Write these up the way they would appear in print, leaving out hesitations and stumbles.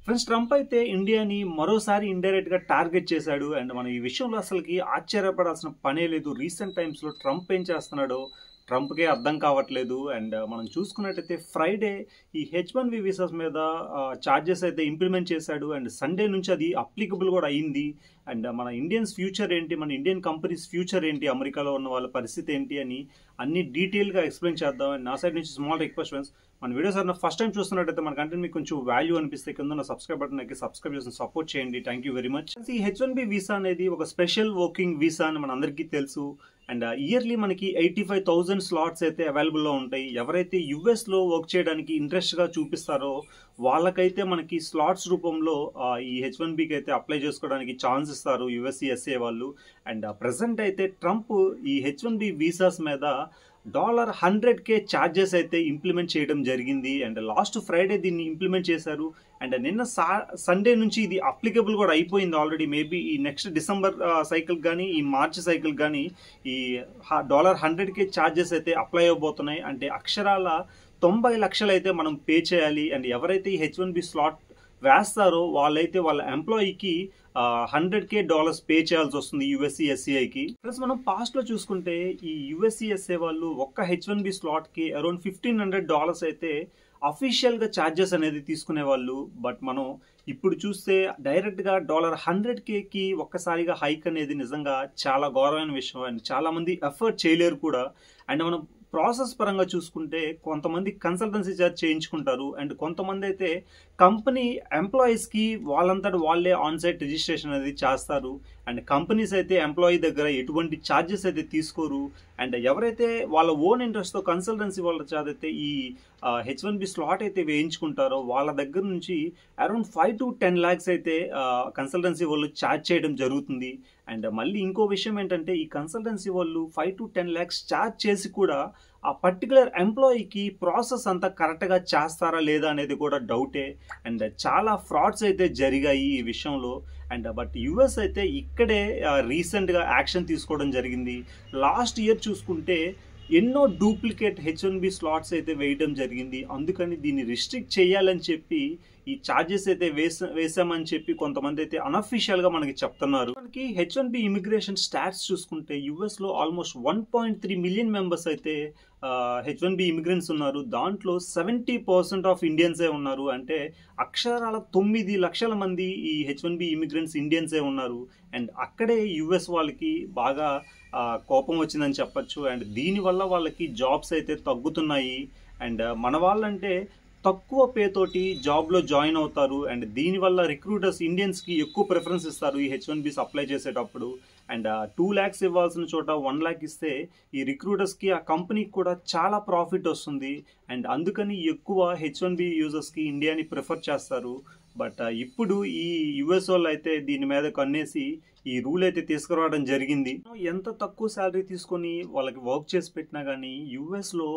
Friends Trump అయితే ఇండియాని మరోసారి ఇండైరెక్ట్ గా టార్గెట్ చేశాడు. అండ్ మనం ఈ విషయంలో అసలుకి ఆశ్చర్యపడాల్సిన పనే లేదు. రీసెంట్ టైమ్స్ లో ట్రంప్ ఏం చేస్తున్నాడో ట్రంప్కే అర్థం కావట్లేదు. అండ్ మనం చూసుకున్నట్టయితే ఫ్రైడే ఈ H1B వీసాస్ మీద ఛార్జెస్ అయితే ఇంప్లిమెంట్ చేశాడు. అండ్ సండే నుంచి అది అప్లికబుల్ కూడా అయింది. అండ్ మన ఇండియన్స్ ఫ్యూచర్ ఏంటి, మన ఇండియన్ కంపెనీస్ ఫ్యూచర్ ఏంటి, అమెరికాలో ఉన్న వాళ్ళ పరిస్థితి ఏంటి అని అన్ని డీటెయిల్గా ఎక్స్ప్లెయిన్ చేద్దాం. అండ్ నా సైడ్ నుంచి స్మాల్ రిక్వెస్ట్ ఫ్రెండ్స్, మన వీడియోస్ అన్న ఫస్ట్ టైం చూస్తున్నట్టయితే మన కంటెంట్ మీకు కొంచెం వాల్యూ అనిపిస్తే కింద ఉన్న సబ్స్క్రైబ్ బటన్ అయితే సబ్స్క్రైబ్ చేసి సపోర్ట్ చేయండి. Thank you very much. ఈ H1B వీసా అనేది ఒక స్పెషల్ వర్కింగ్ వీసా అని మన అందరికీ తెలుసు. అండ్ ఇయర్లీ మనకి 85,000 స్లాట్స్ అయితే అవైలబుల్లో ఉంటాయి. ఎవరైతే యుఎస్లో వర్క్ చేయడానికి ఇంట్రెస్ట్గా చూపిస్తారో వాళ్ళకైతే మనకి స్లాట్స్ రూపంలో ఈ H1Bకి అయితే అప్లై చేసుకోవడానికి ఛాన్స్ ఇస్తారు యుఎస్సిఎస్ఏ వాళ్ళు. అండ్ ప్రజెంట్ అయితే ట్రంప్ ఈ H1B వీసాస్ మీద $100K ఛార్జెస్ అయితే ఇంప్లిమెంట్ చేయడం జరిగింది. అండ్ లాస్ట్ ఫ్రైడే దీన్ని ఇంప్లిమెంట్ చేశారు. అండ్ నిన్న సండే నుంచి ఇది అప్లికబుల్ కూడా అయిపోయింది ఆల్రెడీ. మేబీ ఈ నెక్స్ట్ డిసెంబర్ సైకిల్ కానీ ఈ మార్చ్ సైకిల్ కానీ ఈ $100K ఛార్జెస్ అయితే అప్లై అవబోతున్నాయి. అంటే అక్షరాల 90 లక్షలు అయితే మనం పే చేయాలి. అండ్ ఎవరైతే ఈ H1B స్లాట్ వేస్తారో వాళ్ళైతే వాళ్ళ ఎంప్లాయీకి $100K పే చేయాల్సి వస్తుంది యుఎస్సిఎస్సిఐకి. ప్లస్ మనం పాస్ట్లో చూసుకుంటే ఈ యుఎస్సిఎస్ఏ వాళ్ళు ఒక్క H1B స్లాట్కి అరౌండ్ $1,500 అయితే అఫీషియల్గా ఛార్జెస్ అనేది తీసుకునేవాళ్ళు. బట్ మనం ఇప్పుడు చూస్తే డైరెక్ట్గా $100Kకి ఒక్కసారిగా హైక్ అనేది నిజంగా చాలా ఘోరమైన విషయం. అండ్ చాలామంది ఎఫర్ట్ చేయలేరు కూడా. అండ్ మనం ప్రాసెస్ పరంగా చూసుకుంటే కొంతమంది కన్సల్టెన్సీ చార్జ్ చేయించుకుంటారు. అండ్ కొంతమంది అయితే కంపెనీ ఎంప్లాయీస్కి వాళ్ళంతటి వాళ్ళే ఆన్ సైట్ రిజిస్ట్రేషన్ అనేది చేస్తారు. అండ్ కంపెనీస్ అయితే ఎంప్లాయీ దగ్గర ఎటువంటి ఛార్జెస్ అయితే తీసుకోరు. అండ్ ఎవరైతే వాళ్ళ ఓన్ ఇంట్రెస్ట్తో కన్సల్టెన్సీ వాళ్ళ చేత అయితే ఈ H1B స్లాట్ అయితే వేయించుకుంటారో వాళ్ళ దగ్గర నుంచి అరౌండ్ 5 to 10 lakhs అయితే కన్సల్టెన్సీ వాళ్ళు ఛార్జ్ చేయడం జరుగుతుంది. అండ్ మళ్ళీ ఇంకో విషయం ఏంటంటే ఈ కన్సల్టెన్సీ వాళ్ళు 5 to 10 lakhs ఛార్జ్ చేసి కూడా ఆ పర్టికులర్ ఎంప్లాయీకి ప్రాసెస్ అంతా కరెక్ట్గా చేస్తారా లేదా అనేది కూడా డౌటే. అండ్ చాలా ఫ్రాడ్స్ అయితే జరిగాయి ఈ విషయంలో. అండ్ బట్ యుఎస్ అయితే ఇక్కడే రీసెంట్గా యాక్షన్ తీసుకోవడం జరిగింది. లాస్ట్ ఇయర్ చూసుకుంటే ఎన్నో డూప్లికేట్ H1B స్లాట్స్ అయితే వేయడం జరిగింది. అందుకని దీన్ని రిస్ట్రిక్ట్ చేయాలని చెప్పి ఈ ఛార్జెస్ అయితే వేసామని చెప్పి కొంతమంది అయితే అనఫీషియల్గా మనకి చెప్తున్నారు. మనకి H1B ఇమిగ్రేషన్ స్టాట్స్ చూసుకుంటే యుఎస్లో ఆల్మోస్ట్ 1.3 మిలియన్ మెంబర్స్ అయితే H1B ఇమిగ్రెంట్స్ ఉన్నారు. దాంట్లో 70% ఆఫ్ ఇండియన్సే ఉన్నారు. అంటే అక్షరాల 9 లక్షల మంది ఈ H1B ఇమిగ్రెంట్స్ ఇండియన్సే ఉన్నారు. అండ్ అక్కడే యుఎస్ వాళ్ళకి బాగా కోపం వచ్చిందని చెప్పచ్చు. అండ్ దీనివల్ల వాళ్ళకి జాబ్స్ అయితే తగ్గుతున్నాయి. అండ్ మన వాళ్ళంటే తక్కువ పే తోటి జాబ్లో జాయిన్ అవుతారు. అండ్ దీనివల్ల రిక్రూటర్స్ ఇండియన్స్కి ఎక్కువ ప్రిఫరెన్స్ ఇస్తారు ఈ H1Bs అప్లై చేసేటప్పుడు. అండ్ 2 lakhs ఇవ్వాల్సిన చోట 1 lakh ఇస్తే ఈ రిక్రూటర్స్కి ఆ కంపెనీకి కూడా చాలా ప్రాఫిట్ వస్తుంది. అండ్ అందుకని ఎక్కువ H1B యూజర్స్కి ఇండియాని ప్రిఫర్ చేస్తారు. బట్ ఇప్పుడు ఈ యుఎస్ వాళ్ళు అయితే దీని మీద కన్నేసి ఈ రూల్ అయితే తీసుకురావడం జరిగింది. ఎంత తక్కువ శాలరీ తీసుకొని వాళ్ళకి వర్క్ చేసి పెట్టినా కానీ యుఎస్లో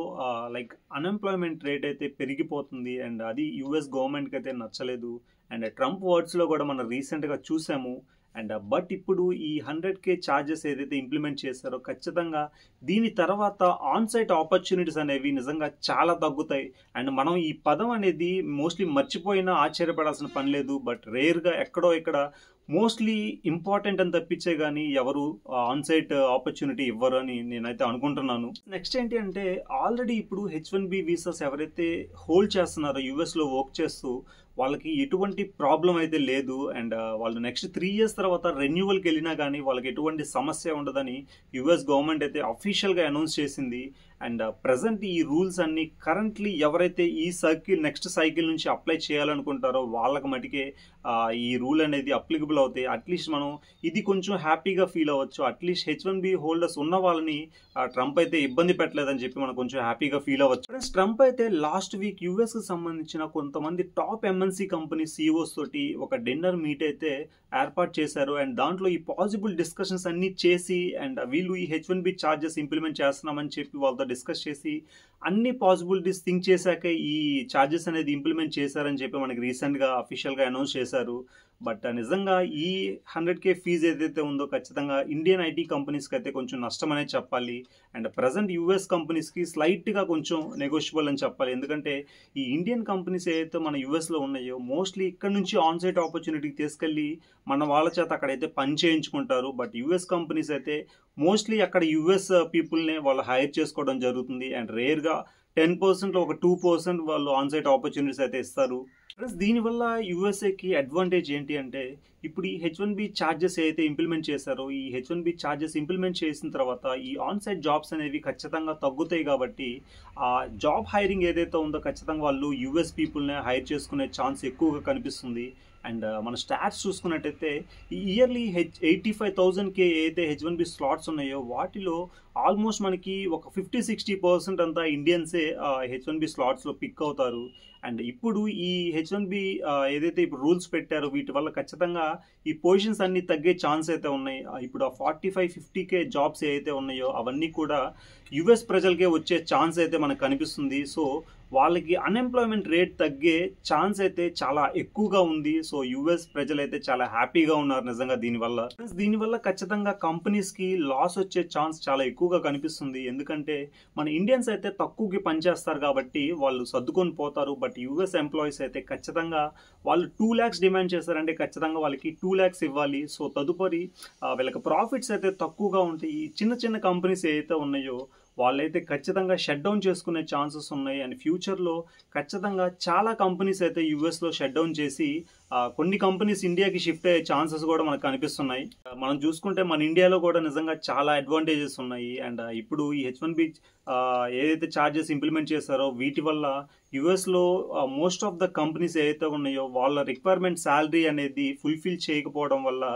లైక్ అన్ఎంప్లాయ్మెంట్ రేట్ అయితే పెరిగిపోతుంది. అండ్ అది యుఎస్ గవర్నమెంట్కి అయితే నచ్చలేదు. అండ్ ట్రంప్ వర్డ్స్లో కూడా మనం రీసెంట్గా చూసాము. అండ్ బట్ ఇప్పుడు ఈ $100K ఛార్జెస్ ఏదైతే ఇంప్లిమెంట్ చేశారో ఖచ్చితంగా దీని తర్వాత ఆన్ సైట్ ఆపర్చునిటీస్ అనేవి నిజంగా చాలా తగ్గుతాయి. అండ్ మనం ఈ పదం అనేది మోస్ట్లీ మర్చిపోయినా ఆశ్చర్యపడాల్సిన పని లేదు. బట్ రేర్గా ఎక్కడో ఇక్కడ మోస్ట్లీ ఇంపార్టెంట్ అని తప్పించే కానీ ఎవరు ఆన్ సైట్ ఆపర్చునిటీ ఇవ్వరు అని నేనైతే అనుకుంటున్నాను. నెక్స్ట్ ఏంటి అంటే ఆల్రెడీ ఇప్పుడు H1B వీసాస్ ఎవరైతే హోల్డ్ చేస్తున్నారో యుఎస్లో వర్క్ చేస్తూ వాళ్ళకి ఎటువంటి ప్రాబ్లం అయితే లేదు. అండ్ వాళ్ళు నెక్స్ట్ 3 years తర్వాత రెన్యువల్కి వెళ్ళినా కానీ వాళ్ళకి ఎటువంటి సమస్య ఉండదని యుఎస్ గవర్నమెంట్ అయితే అఫీషియల్గా అనౌన్స్ చేసింది. అండ్ ప్రజెంట్ ఈ రూల్స్ అన్ని కరెంట్లీ ఎవరైతే ఈ నెక్స్ట్ సైకిల్ నుంచి అప్లై చేయాలనుకుంటారో వాళ్ళకి మటుకే ఈ రూల్ అనేది అప్లికబుల్ అవుతాయి. అట్లీస్ట్ మనం ఇది కొంచెం హ్యాపీగా ఫీల్ అవ్వచ్చు. అట్లీస్ట్ H1B హోల్డర్స్ ఉన్న వాళ్ళని ట్రంప్ అయితే ఇబ్బంది పెట్టలేదని చెప్పి మనం కొంచెం హ్యాపీగా ఫీల్ అవ్వచ్చు. ట్రంప్ అయితే లాస్ట్ వీక్ యుఎస్కి సంబంధించిన కొంతమంది టాప్ MNC కంపెనీ CEOs తోటి ఒక డిన్నర్ మీట్ అయితే ఏర్పాటు చేశారు. అండ్ దాంట్లో ఈ పాసిబుల్ డిస్కషన్స్ అన్ని చేసి అండ్ వీళ్ళు ఈ H1B ఛార్జెస్ ఇంప్లిమెంట్ చేస్తున్నామని చెప్పి వాళ్ళతో డిస్కస్ చేసి అన్ని పాసిబిలిటీస్ థింక్ చేశాక ఈ ఛార్జెస్ అనేది ఇంప్లిమెంట్ చేశారని చెప్పి మనకి రీసెంట్గా అఫీషియల్గా అనౌన్స్ చేశారు. బట్ నిజంగా ఈ 100K ఫీజు ఏదైతే ఉందో ఖచ్చితంగా ఇండియన్ ఐటీ కంపెనీస్కి అయితే కొంచెం నష్టం అనేది చెప్పాలి. అండ్ ప్రజెంట్ యూఎస్ కంపెనీస్కి స్లైట్గా కొంచెం నెగోషియబుల్ అని చెప్పాలి. ఎందుకంటే ఈ ఇండియన్ కంపెనీస్ ఏదైతే మన యూఎస్లో ఉన్నాయో మోస్ట్లీ ఇక్కడ నుంచి ఆన్ సైట్ ఆపర్చునిటీకి తీసుకెళ్ళి మన వాళ్ళ చేత అక్కడైతే పని చేయించుకుంటారు. బట్ యూఎస్ కంపెనీస్ అయితే మోస్ట్లీ అక్కడ యూఎస్ పీపుల్నే వాళ్ళు హైర్ చేసుకోవడం జరుగుతుంది. అండ్ రేర్గా 10%లో ఒక 2% వాళ్ళు ఆన్ సైట్ ఆపర్చునిటీస్ అయితే ఇస్తారు. ప్లస్ దీనివల్ల యూఎస్ఏకి అడ్వాంటేజ్ ఏంటి అంటే ఇప్పుడు ఈ H1B ఛార్జెస్ ఏదైతే ఇంప్లిమెంట్ చేశారో ఈ H1B ఛార్జెస్ ఇంప్లిమెంట్ చేసిన తర్వాత ఈ ఆన్ సైట్ జాబ్స్ అనేవి ఖచ్చితంగా తగ్గుతాయి. కాబట్టి ఆ జాబ్ హైరింగ్ ఏదైతే ఉందో ఖచ్చితంగా వాళ్ళు యూఎస్ పీపుల్ని హైర్ చేసుకునే ఛాన్స్ ఎక్కువగా కనిపిస్తుంది. అండ్ మన స్టాట్స్ చూసుకున్నట్టయితే ఈ ఇయర్లీ 85,000K ఏదైతే H1B స్లాట్స్ ఉన్నాయో వాటిలో ఆల్మోస్ట్ మనకి ఒక 50-60% అంతా ఇండియన్సే H1B స్లాట్స్లో పిక్ అవుతారు. అండ్ ఇప్పుడు ఈ H1B ఏదైతే ఇప్పుడు రూల్స్ పెట్టారో వీటి వల్ల ఖచ్చితంగా ఈ పొజిషన్స్ అన్ని తగ్గే ఛాన్స్ అయితే ఉన్నాయి. ఇప్పుడు ఆ 45-50K జాబ్స్ ఏవైతే ఉన్నాయో అవన్నీ కూడా యుఎస్ ప్రజలకే వచ్చే ఛాన్స్ అయితే మనకు కనిపిస్తుంది. సో వాళ్ళకి అన్ఎంప్లాయ్మెంట్ రేట్ తగ్గే ఛాన్స్ అయితే చాలా ఎక్కువగా ఉంది. సో యుఎస్ ప్రజలు అయితే చాలా హ్యాపీగా ఉన్నారు నిజంగా దీనివల్ల ఖచ్చితంగా కంపెనీస్కి లాస్ వచ్చే ఛాన్స్ చాలా ఎక్కువగా కనిపిస్తుంది. ఎందుకంటే మన ఇండియన్స్ అయితే తక్కువకి పనిచేస్తారు కాబట్టి వాళ్ళు సర్దుకొని పోతారు. బట్ యుఎస్ ఎంప్లాయీస్ అయితే ఖచ్చితంగా వాళ్ళు 2 lakhs డిమాండ్ చేస్తారంటే ఖచ్చితంగా వాళ్ళకి 2 lakhs ఇవ్వాలి. సో తదుపరి వీళ్ళకి ప్రాఫిట్స్ అయితే తక్కువగా ఉంటాయి. ఈ చిన్న చిన్న కంపెనీస్ ఏవైతే ఉన్నాయో వాళ్ళైతే ఖచ్చితంగా షట్ డౌన్ చేసుకునే ఛాన్సెస్ ఉన్నాయి. అండ్ ఫ్యూచర్లో ఖచ్చితంగా చాలా కంపెనీస్ అయితే యూఎస్లో షట్ డౌన్ చేసి కొన్ని కంపెనీస్ ఇండియాకి షిఫ్ట్ అయ్యే ఛాన్సెస్ కూడా మనకు కనిపిస్తున్నాయి. మనం చూసుకుంటే మన ఇండియాలో కూడా నిజంగా చాలా అడ్వాంటేజెస్ ఉన్నాయి. అండ్ ఇప్పుడు ఈ H1B ఏదైతే ఛార్జెస్ ఇంప్లిమెంట్ చేశారో వీటి వల్ల యుఎస్లో మోస్ట్ ఆఫ్ ద కంపెనీస్ ఏదైతే ఉన్నాయో వాళ్ళ రిక్వైర్మెంట్ శాలరీ అనేది ఫుల్ఫిల్ చేయకపోవడం వల్ల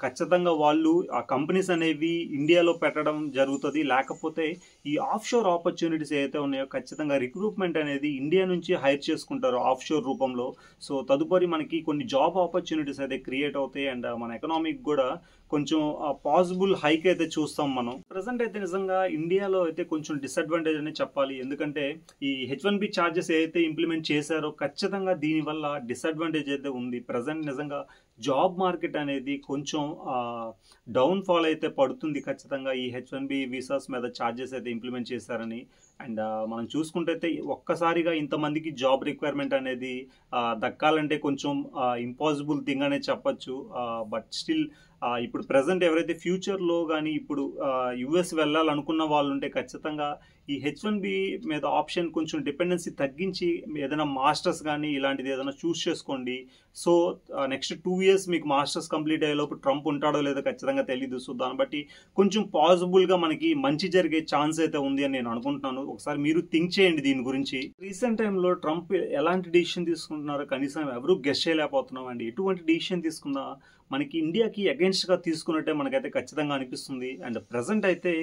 ఖచ్చితంగా వాళ్ళు ఆ కంపెనీస్ అనేవి ఇండియాలో పెట్టడం జరుగుతుంది. లేకపోతే ఈ ఆఫ్ షోర్ ఆపర్చునిటీస్ ఏవైతే ఉన్నాయో ఖచ్చితంగా రిక్రూట్మెంట్ అనేది ఇండియా నుంచి హైర్ చేసుకుంటారు ఆఫ్ షోర్ రూపంలో. సో తదుపరి మనకి కొన్ని జాబ్ ఆపర్చునిటీస్ అయితే క్రియేట్ అవుతాయి. అండ్ మన ఎకనామిక్ కూడా కొంచెం పాసిబుల్ హైక్ అయితే చూస్తాం మనం. ప్రజెంట్ అయితే నిజంగా ఇండియాలో అయితే కొంచెం డిసడ్వాంటేజ్ అని చెప్పాలి. ఎందుకంటే ఈ H1B ఛార్జెస్ ఏదైతే ఇంప్లిమెంట్ చేశారో ఖచ్చితంగా దీనివల్ల డిసడ్వాంటేజ్ అయితే ఉంది. ప్రజెంట్ నిజంగా జాబ్ మార్కెట్ అనేది కొంచెం డౌన్ ఫాల్ అయితే పడుతుంది ఖచ్చితంగా ఈ H1B వీసాస్ మీద ఛార్జెస్ అయితే ఇంప్లిమెంట్ చేశారని. అండ్ మనం చూసుకుంటే ఒక్కసారిగా ఇంతమందికి జాబ్ రిక్వైర్మెంట్ అనేది దక్కాలంటే కొంచెం ఇంపాసిబుల్ థింగ్ అనే చెప్పచ్చు. బట్ స్టిల్ ఇప్పుడు ప్రజెంట్ ఎవరైతే ఫ్యూచర్లో కానీ ఇప్పుడు యుఎస్ వెళ్ళాలనుకున్న వాళ్ళు ఉంటే ఖచ్చితంగా ఈ H1B మీద ఆప్షన్ కొంచెం డిపెండెన్సీ తగ్గించి ఏదైనా మాస్టర్స్ కానీ ఇలాంటిది ఏదైనా చూస్ చేసుకోండి. సో నెక్స్ట్ 2 years మీకు మాస్టర్స్ కంప్లీట్ అయ్యేలోపు ట్రంప్ ఉంటాడో లేదో ఖచ్చితంగా తెలీదు. సో దాన్ని బట్టి కొంచెం పాసిబుల్గా మనకి మంచి జరిగే ఛాన్స్ అయితే ఉంది అని నేను అనుకుంటున్నాను. ఒకసారి మీరు థింక్ చేయండి దీని గురించి. రీసెంట్ టైంలో ట్రంప్ ఎలాంటి డిసిషన్ తీసుకుంటున్నారో కనీసం ఎవరూ గెస్ చేయలేకపోతున్నాం. అండ్ ఎటువంటి డిసిషన్ తీసుకున్నా మనకి ఇండియాకి అగెన్స్ట్గా తీసుకున్నట్టే మనకైతే ఖచ్చితంగా అనిపిస్తుంది. అండ్ ప్రజెంట్ అయితే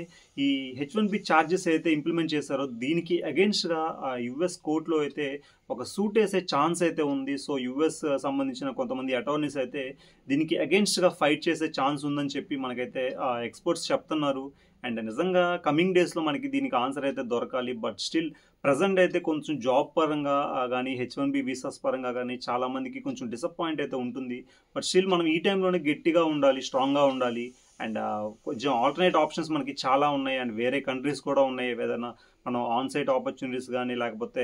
ఈ H1B ఛార్జెస్ అయితే ఇంప్లిమెంట్ చేశారో దీనికి అగెన్స్ట్గా యుఎస్ కోర్టులో అయితే ఒక సూట్ వేసే ఛాన్స్ అయితే ఉంది. సో యుఎస్ సంబంధించిన కొంతమంది అటార్నీస్ అయితే దీనికి అగెన్స్ట్గా ఫైట్ చేసే ఛాన్స్ ఉందని చెప్పి మనకైతే ఎక్స్పర్ట్స్ చెప్తున్నారు. అండ్ నిజంగా కమింగ్ డేస్లో మనకి దీనికి ఆన్సర్ అయితే దొరకాలి. బట్ స్టిల్ ప్రజెంట్ అయితే కొంచెం జాబ్ పరంగా కానీ H1B వీసాస్ పరంగా కానీ చాలా మందికి కొంచెం డిసప్పాయింట్ అయితే ఉంటుంది. బట్ స్టిల్ మనం ఈ టైంలోనే గట్టిగా ఉండాలి, స్ట్రాంగ్గా ఉండాలి. అండ్ కొంచెం ఆల్టర్నేట్ ఆప్షన్స్ మనకి చాలా ఉన్నాయి. అండ్ వేరే కంట్రీస్ కూడా ఉన్నాయి. ఏదైనా మనం ఆన్ సైట్ ఆపర్చునిటీస్ కానీ లేకపోతే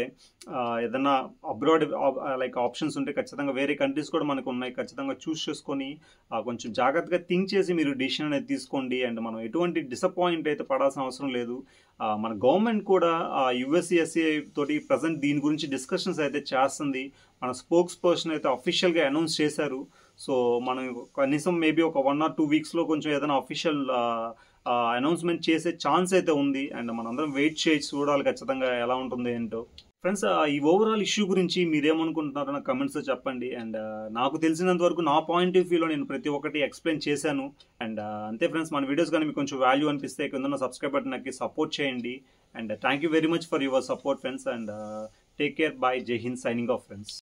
ఏదైనా అబ్రాడ్ లైక్ ఆప్షన్స్ ఉంటే ఖచ్చితంగా వేరే కంట్రీస్ కూడా మనకు ఉన్నాయి. ఖచ్చితంగా చూస్ చేసుకొని కొంచెం జాగ్రత్తగా థింక్ చేసి మీరు డిసిషన్ అనేది తీసుకోండి. అండ్ మనం ఎటువంటి డిసప్పాయింట్ అయితే పడాల్సిన అవసరం లేదు. మన గవర్నమెంట్ కూడా యుఎస్సిఎస్సి తోటి ప్రజెంట్ దీని గురించి డిస్కషన్స్ అయితే చేస్తుంది. మన స్పోక్స్ పర్సన్ అయితే అఫీషియల్గా అనౌన్స్ చేశారు. సో మనం కనీసం మేబీ ఒక 1 or 2 weeksలో కొంచెం ఏదైనా అఫీషియల్ అనౌన్స్మెంట్ చేసే ఛాన్స్ అయితే ఉంది. అండ్ మనందరం వెయిట్ చేసి చూడాలి ఖచ్చితంగా ఎలా ఉంటుందో ఏంటో. ఫ్రెండ్స్ ఈ ఓవరాల్ ఇష్యూ గురించి మీరేమనుకుంటున్నారో నాకు కమెంట్స్లో చెప్పండి. అండ్ నాకు తెలిసినంత వరకు నా పాయింట్ ఆఫ్ వ్యూలో నేను ప్రతి ఒక్కటి ఎక్స్ప్లెయిన్ చేశాను. అండ్ అంతే ఫ్రెండ్స్, మన వీడియోస్ కానీ మీకు కొంచెం వాల్యూ అనిపిస్తే కింద సబ్స్క్రైబ్ బటన్ నొక్కి సపోర్ట్ చేయండి. And thank you very much for your support friends. And take care, bye, జై హింద్, సైనింగ్ ఆఫ్ ఫ్రెండ్స్.